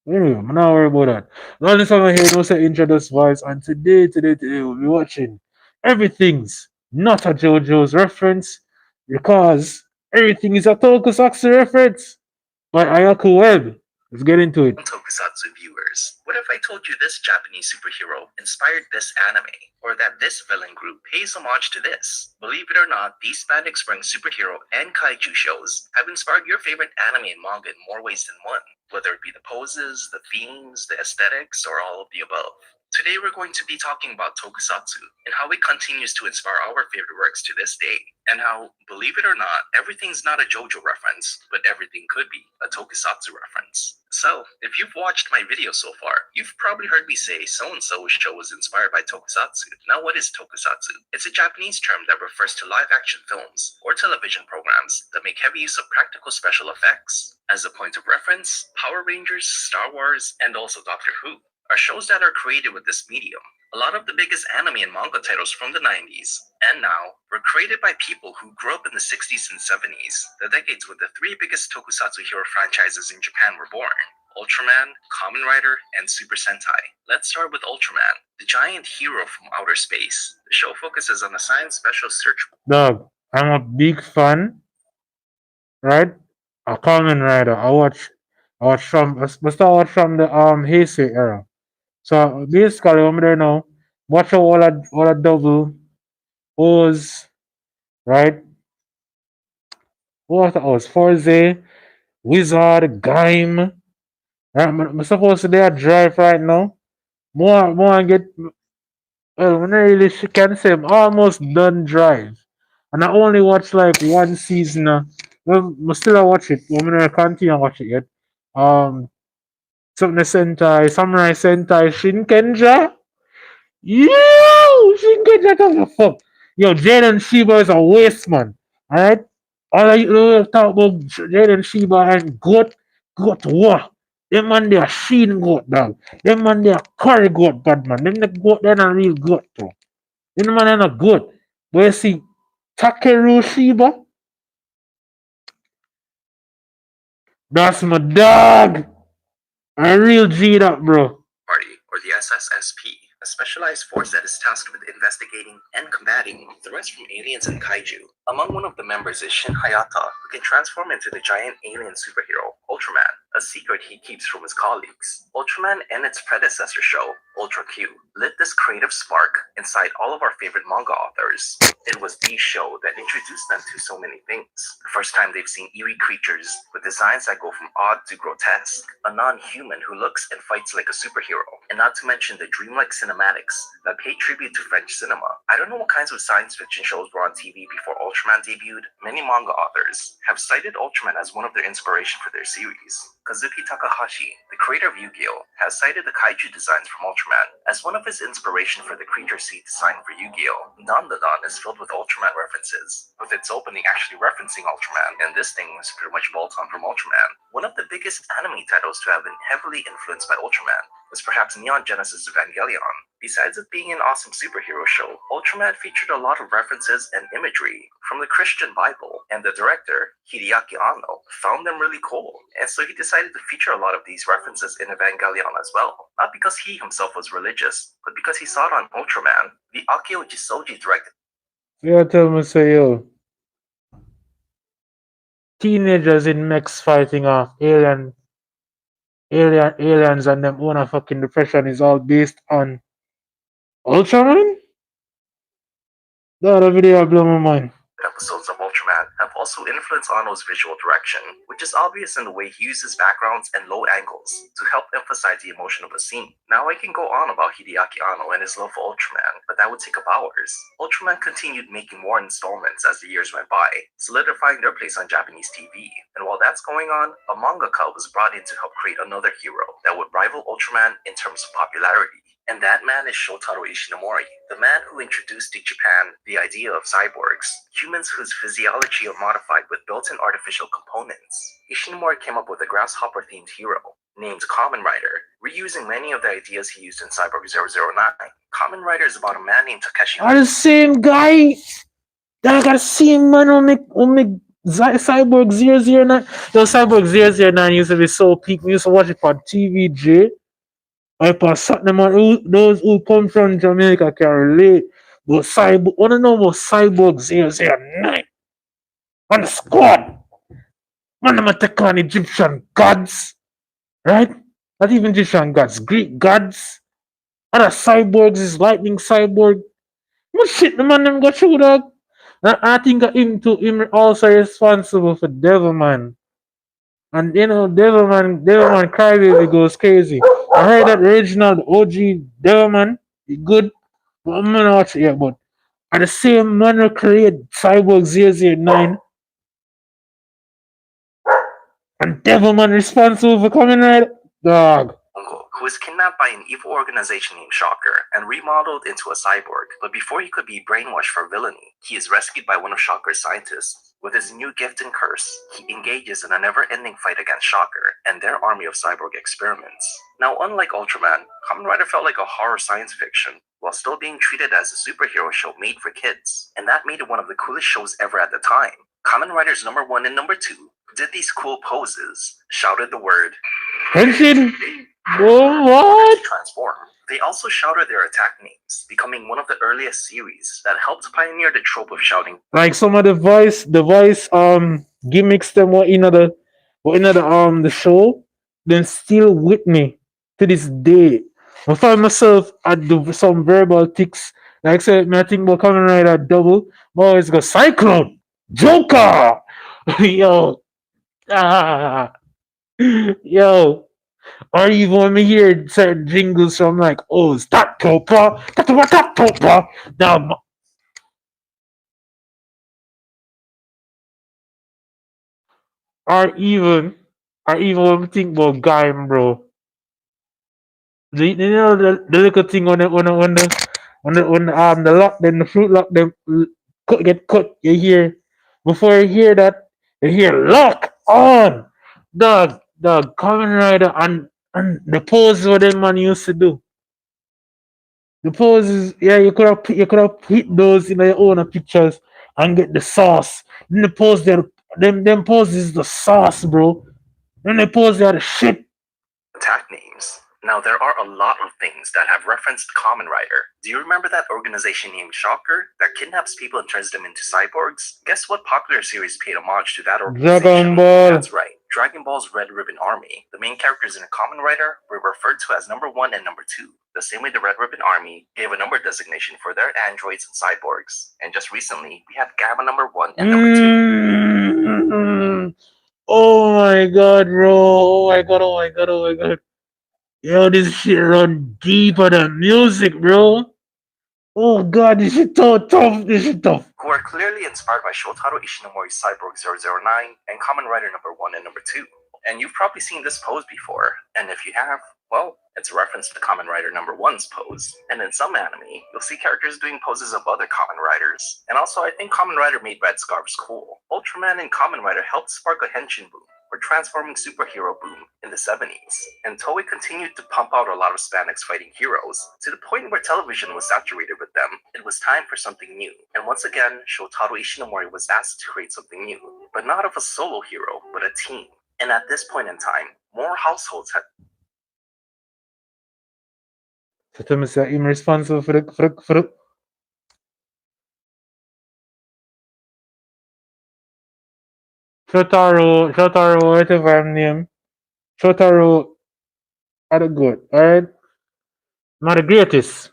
Anyway, I'm not worried about that. The only song I hear no say introduce voice, and today we'll be watching everything's not a JoJo's reference because everything is a Tokusatsu reference by Ayako Web. Let's get into it. Tokusatsu viewers, what if I told you this Japanese superhero inspired this anime, or that this villain group pays homage to this? Believe it or not, these Spandex Spring superhero and kaiju shows have inspired your favorite anime and manga in more ways than one, whether it be the poses, the themes, the aesthetics, or all of the above. Today we're going to be talking about Tokusatsu and how it continues to inspire our favorite works to this day, and how, believe it or not, everything's not a JoJo reference, but everything could be a Tokusatsu reference. So, if you've watched my video so far, you've probably heard me say so-and-so's show was inspired by Tokusatsu. Now what is Tokusatsu? It's a Japanese term that refers to live-action films or television programs that make heavy use of practical special effects. As a point of reference, Power Rangers, Star Wars, and also Doctor Who are shows that are created with this medium. A lot of the biggest anime and manga titles from the 90s and now were created by people who grew up in the 60s and 70s, the decades when the three biggest tokusatsu hero franchises in Japan were born: Ultraman, Kamen Rider, and Super Sentai. Let's start with Ultraman, the giant hero from outer space. The show focuses on a science special search. Dog, I'm a big fan, right? A Kamen Rider. I watch from the Heisei era. So basically, I'm there now. Watch all a double O's, right? What else? Forze, Wizard, Gaim. Right? I'm supposed to be a drive right now. More and get. Well, when I really can say I'm almost done drive, and I only watch like one season. Well, I still watch it. I'm gonna continue watch it yet. Um, something Sentai, Samurai Sentai, Shinkenja. Yo, Shinkenja does a fuck. Yo, Jaden Sheba is a waste man. Alright? All I talk about Jaden Sheba and goat what? Them man they are sheen goat dog. Them man they are curry goat bad man. Them the goat they are real goat too. Them man they are not good. But you see, Takeru Sheba, that's my dog. A real G that bro. Party, or the SSSP, a specialized force that is tasked with investigating and combating threats from aliens and kaiju. Among one of the members is Shin Hayata, who can transform into the giant alien superhero, Ultraman, a secret he keeps from his colleagues. Ultraman and its predecessor show, Ultra Q, lit this creative spark inside all of our favorite manga authors. It was the show that introduced them to so many things. The first time they've seen eerie creatures with designs that go from odd to grotesque, a non-human who looks and fights like a superhero, and not to mention the dreamlike cinematics that pay tribute to French cinema. I don't know what kinds of science fiction shows were on TV before Ultraman debuted. Many manga authors have cited Ultraman as one of their inspiration for their series. Kazuki Takahashi, the creator of Yu-Gi-Oh!, has cited the kaiju designs from Ultraman as one of his inspiration for the creature seed design for Yu-Gi-Oh! Dandadan is filled with Ultraman references, with its opening actually referencing Ultraman, and this thing is pretty much bolt-on from Ultraman. One of the biggest anime titles to have been heavily influenced by Ultraman was perhaps Neon Genesis Evangelion. Besides it being an awesome superhero show, Ultraman featured a lot of references and imagery from the Christian Bible, and the director, Hideaki Anno, found them really cool, and so he decided to feature a lot of these references in Evangelion as well. Not because he himself was religious, but because he saw it on Ultraman. The Akio Jisoji directed You tell me say yo, teenagers in mechs fighting off aliens and them own a fucking depression is all based on Ultraman? That video blow my mind. episodes of Ultraman have also influenced Anno's visual direction, which is obvious in the way he uses backgrounds and low angles to help emphasize the emotion of a scene. Now I can go on about Hideaki Anno and his love for Ultraman, but that would take up hours. Ultraman continued making more installments as the years went by, solidifying their place on Japanese TV. And while that's going on, a mangaka was brought in to help create another hero that would rival Ultraman in terms of popularity. And that man is Shotaro Ishinomori, the man who introduced to Japan the idea of cyborgs, humans whose physiology are modified with built-in artificial components. Ishinomori came up with a grasshopper-themed hero, named Kamen Rider, reusing many of the ideas he used in Cyborg 009. Kamen Rider is about a man named Takeshi. Are the same guy? That I got the same man who make Cyborg 009. Yo, Cyborg 009 used to be so peak. We used to watch it on TVJ. I pass them on those who come from Jamaica can relate. But Cyborg, wanna know about Cyborg 009? On the squad. Man, them take on Egyptian gods, right? Not even Egyptian gods, Greek gods. Other cyborgs is lightning cyborg. What shit the man them got through, dog? I think him also responsible for Devilman. And you know, Devilman Crybaby goes crazy. I heard that original OG Devilman, he good. But I'm not watch it yet, but at the same man who create Cyborg 009 and Devilman responsible for coming right, dog. Who was kidnapped by an evil organization named Shocker and remodeled into a cyborg. But before he could be brainwashed for villainy, he is rescued by one of Shocker's scientists. With his new gift and curse, he engages in a never-ending fight against Shocker and their army of cyborg experiments. Now, unlike Ultraman, Kamen Rider felt like a horror science fiction, while still being treated as a superhero show made for kids, and that made it one of the coolest shows ever at the time. Kamen Riders number 1 and number 2 did these cool poses, shouted the word Henshin? What? transform. They also shouted their attack names, becoming one of the earliest series that helped pioneer the trope of shouting. Like some of the voice gimmicks them were in the show, then still with me to this day. I find myself at some verbal ticks. Like say me I think about coming right at double, but always go Cyclone, Joker, yo, ah, yo. Or even when me hear certain jingles from like, oh, stop Topa, stop Topa. Now, or even, or even when we think about Gaim, bro. You know the little thing on the lock, then the fruit lock, them get cut. You hear before you hear that, you hear lock on, dog, Kamen Rider and the pose what them man used to do. The poses, yeah, you could have hit those in your own pictures and get the sauce. Then the pose there, them poses the sauce, bro. Then the pose there the shit. Attack names. Now, there are a lot of things that have referenced Kamen Rider. Do you remember that organization named Shocker that kidnaps people and turns them into cyborgs? Guess what popular series paid homage to that organization? Dragon Ball. That's right, Dragon Ball's Red Ribbon Army. The main characters in a Kamen Rider were referred to as number 1 and number 2, the same way the Red Ribbon Army gave a number designation for their androids and cyborgs. And just recently, we had Gamma number 1 and number 2. Oh my god, bro. Oh my god. Yo, this shit run deeper than music, bro. Oh god, this shit so tough. This shit tough. Who are clearly inspired by Shotaro Ishinomori's Cyborg 009 and Kamen Rider number 1 and number 2. And you've probably seen this pose before, and if you have, well, it's a reference to Kamen Rider number 1's pose. And in some anime, you'll see characters doing poses of other Kamen Riders. And also, I think Kamen Rider made red scarves cool. Ultraman and Kamen Rider helped spark a henshin boom, or transforming superhero boom, in the 70s. And Toei continued to pump out a lot of spandex fighting heroes, to the point where television was saturated with them. It was time for something new. And once again, Shotaro Ishinomori was asked to create something new, but not of a solo hero, but a team. And at this point in time, more households had... So tell me, say I'm responsible for the Shotaro, whatever I'm name. Shotaro are the good, alright? Not the greatest.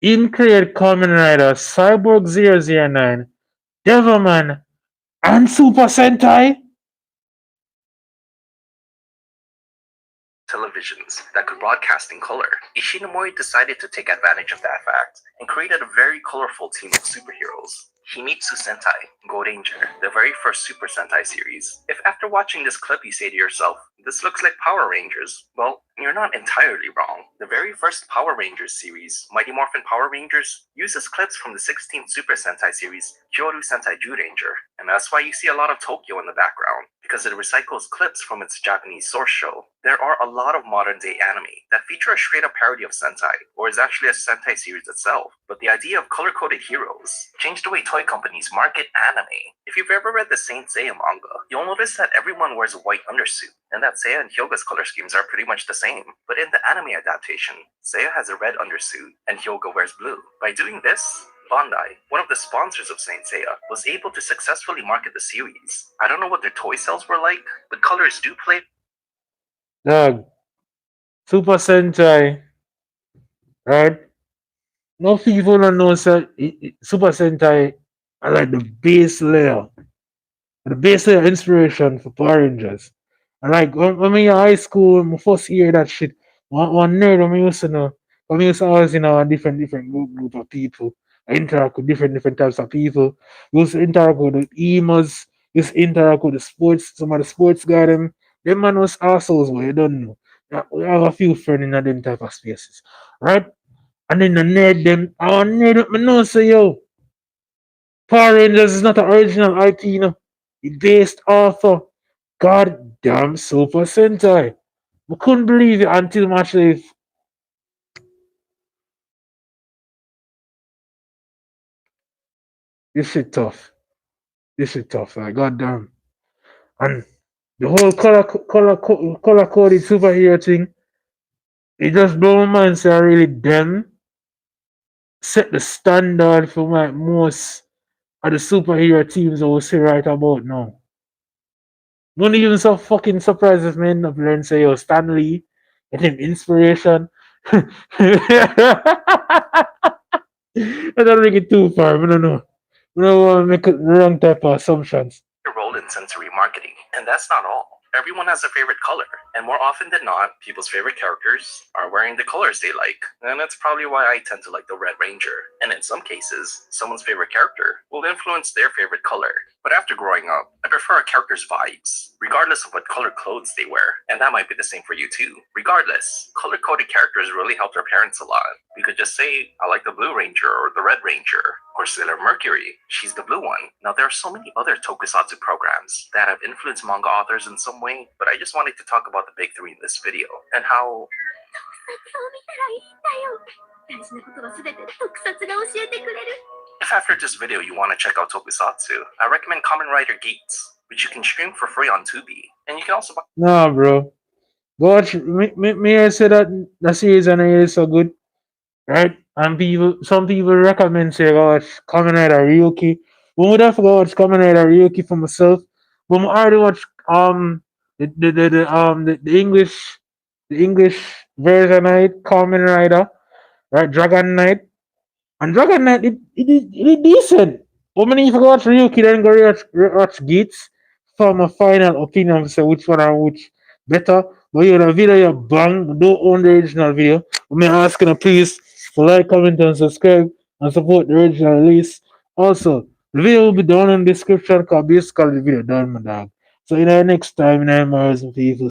In create Kamen Rider, Cyborg 009, Devilman, and Super Sentai. televisions that could broadcast in color. Ishinomori decided to take advantage of that fact and created a very colorful team of superheroes. Himitsu Sentai, Go Ranger, the very first Super Sentai series. If after watching this clip you say to yourself, this looks like Power Rangers, well, you're not entirely wrong. The very first Power Rangers series, Mighty Morphin Power Rangers, uses clips from the 16th Super Sentai series, Kyoru Sentai Ranger. and that's why you see a lot of Tokyo in the background, because it recycles clips from its Japanese source show. There are a lot of modern day anime that feature a straight up parody of Sentai, or is actually a Sentai series itself, but the idea of color coded heroes changed the way toy companies market anime. If you've ever read the Saint Seiya manga, you'll notice that everyone wears a white undersuit, and that Seiya and Hyoga's color schemes are pretty much the same. But in the anime adaptation, Seiya has a red undersuit, and Hyoga wears blue. By doing this, Bandai, one of the sponsors of Saint Seiya, was able to successfully market the series. I don't know what their toy sales were like, but colors do play. Dog, Super Sentai, right? No people don't know Super Sentai are like the base layer inspiration for Power Rangers. And like when we in high school, when we first hear that shit, one nerd when we used to know, when we used to always a different group of people. I interact with different types of people. We used to interact with the emos, we used to interact with the sports, some of the sports guy them man was assholes, but you don't know. Yeah, we have a few friends in them type of spaces. Right? And then the nerd them, our nerd, me know say yo, Power Rangers is not an original IP, you know. It's based off of goddamn Super Sentai. I couldn't believe it until actually this shit tough. This shit tough, like goddamn. And the whole color coded superhero thing, it just blew my mind. So I really them set the standard for my most of the superhero teams I will say right about now. Not even so fucking surprised if me end up learning say yo Stanley, get him inspiration. I don't make it too far, I don't know. I don't want to make the wrong type of assumptions. A role in sensory marketing, and that's not all. Everyone has a favorite color, and more often than not, people's favorite characters are wearing the colors they like. And that's probably why I tend to like the Red Ranger. And in some cases, someone's favorite character will influence their favorite color. But after growing up, I prefer a character's vibes, regardless of what color clothes they wear. And that might be the same for you too. Regardless, color-coded characters really help their parents a lot. You could just say, I like the Blue Ranger or the Red Ranger, or Sailor Mercury, she's the blue one. Now there are so many other tokusatsu programs that have influenced manga authors in some way, but I just wanted to talk about the big three in this video, and how if after this video you want to check out Tokusatsu, I recommend Kamen Rider Gates, which you can stream for free on Tubi, and you can also buy. Nah, bro. Go watch. Me I say that the series and it is so good, right? And some people recommend say go watch Kamen Rider Ryuki. But would have to go watch Kamen Rider Ryuki for myself. But I already watch the English version of it, Kamen Rider, right? Dragon Knight. And Dragon Knight, it decent. But when you watch Ryuki, then go watch Gates for my final opinion say which one or which better. But you the video you bang, don't own the original video. I'm asking you please to like, comment, and subscribe and support the original release. Also, the video will be down in the description because basically the video done, my dog. So, next time, more people.